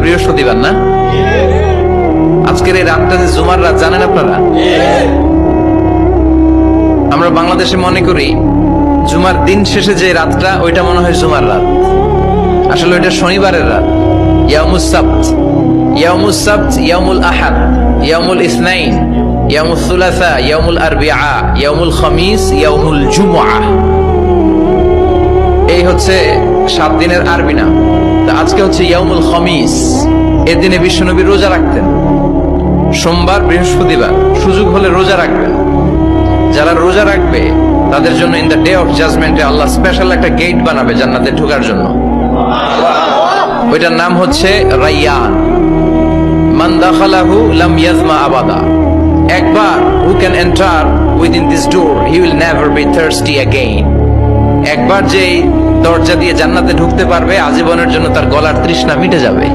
বৃহস্পতিবার না? আজকের এই রাতটা যে জুমার রাত, জানেন আপনারা? আমরা বাংলাদেশে মনে করি জুমার দিন শেষে যে রাতটা, ওইটা মনে হয় জুমার রাত। আসলে ওইটা শনিবারের রাত। ইয়াউমুস সাবত, ইয়াউমুস সাবত, ইয়াউমুল আহাদ, ইয়াউমুল ইসনাইন, ইয়াউমুল সুলাসা, ইয়াউমুল আরবিআ, ইয়াউমুল খামিস, ইয়াউমুল জুমআ। এই হচ্ছে 7 দিনের আরবি নাম। তা আজকে হচ্ছে ইয়াউমুল খামিস। এর দিনে বিশ্বনবী রোজা রাখতেন। সোমবার, বৃহস্পতিবার সুযোগ হলে রোজা রাখবেন। যারা রোজা রাখবে তাদের জন্য ইন দ্য ডে অফ জাজমেন্টে আল্লাহ স্পেশাল একটা গেট বানাবে জান্নাতে ঢোকার জন্য। ওইটার নাম হচ্ছে রাইয়ান। মান দাখালাহু লাম ইয়াজমা আবাদা। একবার who can enter within this door he will never be thirsty again. একবার যে দরজা দিয়ে জান্নাতে ঢুকতে পারবে, আজীবনের জন্য তার গলার তৃষ্ণা মিটে যাবে।